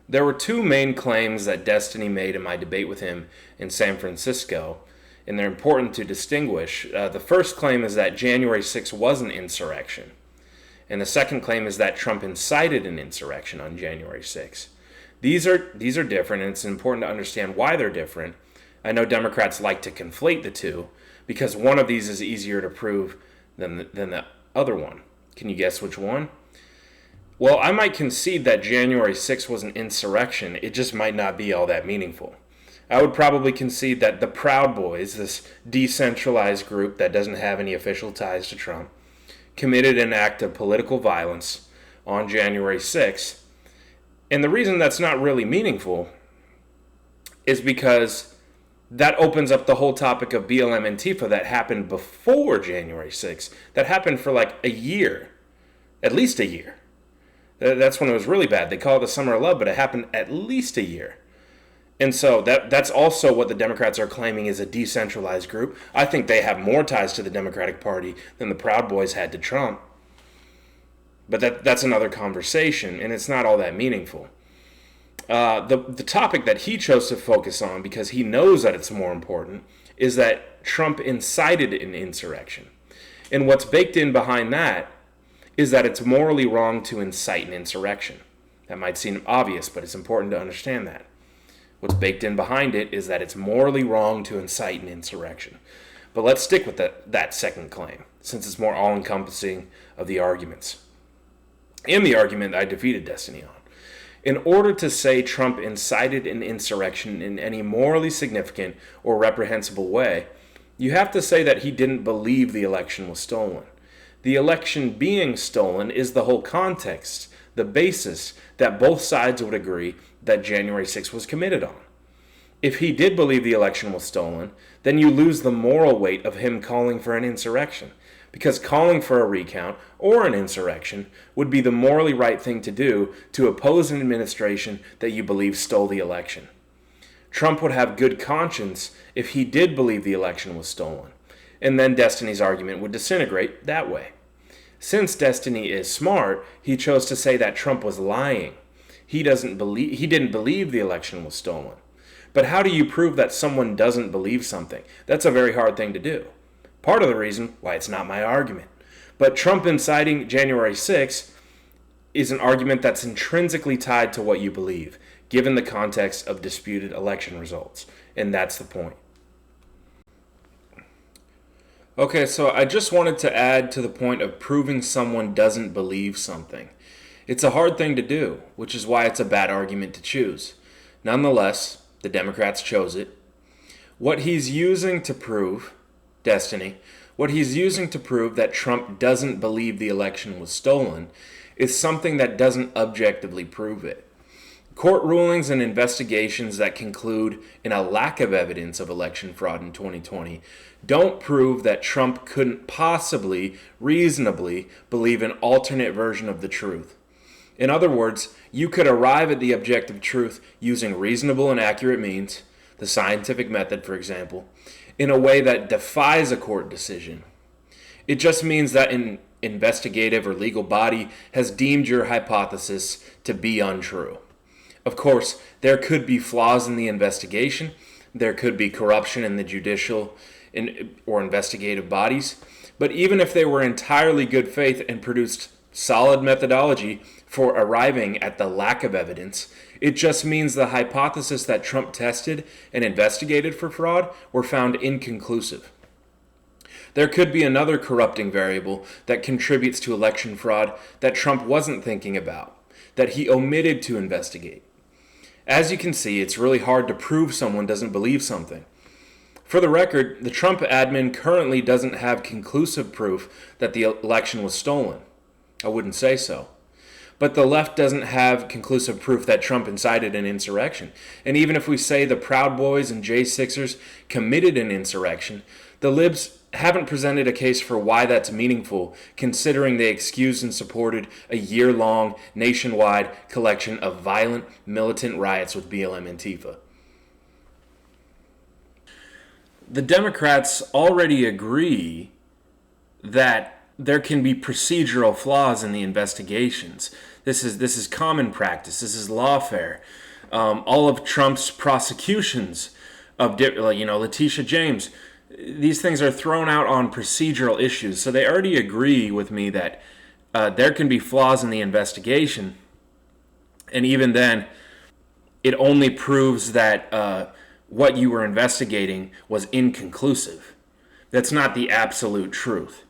There were two main claims that Destiny made in my debate with him in San Francisco, and they're important to distinguish. The first claim is that January 6th was an insurrection, and the second claim is that Trump incited an insurrection on January 6th. These are different, and it's important to understand why they're different. I know Democrats like to conflate the two because one of these is easier to prove than the other one. Can you guess which one? Well, I might concede that January 6th was an insurrection. It just might not be all that meaningful. I would probably concede that the Proud Boys, this decentralized group that doesn't have any official ties to Trump, committed an act of political violence on January 6th. And the reason that's not really meaningful is because that opens up the whole topic of BLM Antifa that happened before January 6th. That happened for like a year, at least a year. That's when it was really bad. They call it the Summer of Love, but it happened at least a year. And so that's also what the Democrats are claiming is a decentralized group. I think they have more ties to the Democratic Party than the Proud Boys had to Trump. But that's another conversation, and it's not all that meaningful. The topic that he chose to focus on, because he knows that it's more important, is that Trump incited an insurrection. And what's baked in behind that is that it's morally wrong to incite an insurrection. That might seem obvious, but it's important to understand that. What's baked in behind it is that it's morally wrong to incite an insurrection. But let's stick with that second claim, since it's more all-encompassing of the arguments. In the argument I defeated Destiny on, in order to say Trump incited an insurrection in any morally significant or reprehensible way, you have to say that he didn't believe the election was stolen. The election being stolen is the whole context, the basis that both sides would agree that January 6th was committed on. If he did believe the election was stolen, then you lose the moral weight of him calling for an insurrection, because calling for a recount or an insurrection would be the morally right thing to do to oppose an administration that you believe stole the election. Trump would have good conscience if he did believe the election was stolen, and then Destiny's argument would disintegrate that way. Since Destiny is smart, he chose to say that Trump was lying. He didn't believe the election was stolen. But how do you prove that someone doesn't believe something? That's a very hard thing to do. Part of the reason why it's not my argument. But Trump inciting January 6th is an argument that's intrinsically tied to what you believe, given the context of disputed election results. And that's the point. Okay, so I just wanted to add to the point of proving someone doesn't believe something. It's a hard thing to do, which is why it's a bad argument to choose. Nonetheless, the Democrats chose it. What he's using to prove, Destiny, what he's using to prove that Trump doesn't believe the election was stolen is something that doesn't objectively prove it. Court rulings and investigations that conclude in a lack of evidence of election fraud in 2020 don't prove that Trump couldn't possibly, reasonably, believe an alternate version of the truth. In other words, you could arrive at the objective truth using reasonable and accurate means, the scientific method, for example, in a way that defies a court decision. It just means that an investigative or legal body has deemed your hypothesis to be untrue. Of course, there could be flaws in the investigation. There could be corruption in the judicial or investigative bodies. But even if they were entirely good faith and produced solid methodology for arriving at the lack of evidence, it just means the hypothesis that Trump tested and investigated for fraud were found inconclusive. There could be another corrupting variable that contributes to election fraud that Trump wasn't thinking about, that he omitted to investigate. As you can see, it's really hard to prove someone doesn't believe something. For the record, the Trump admin currently doesn't have conclusive proof that the election was stolen. I wouldn't say so. But the left doesn't have conclusive proof that Trump incited an insurrection. And even if we say the Proud Boys and J6ers committed an insurrection, the libs haven't presented a case for why that's meaningful, considering they excused and supported a year-long nationwide collection of violent militant riots with BLM Antifa. The Democrats already agree that there can be procedural flaws in the investigations. This is common practice. This is lawfare. All of Trump's prosecutions of, Letitia James, these things are thrown out on procedural issues. So they already agree with me that there can be flaws in the investigation. And even then, it only proves that what you were investigating was inconclusive. That's not the absolute truth.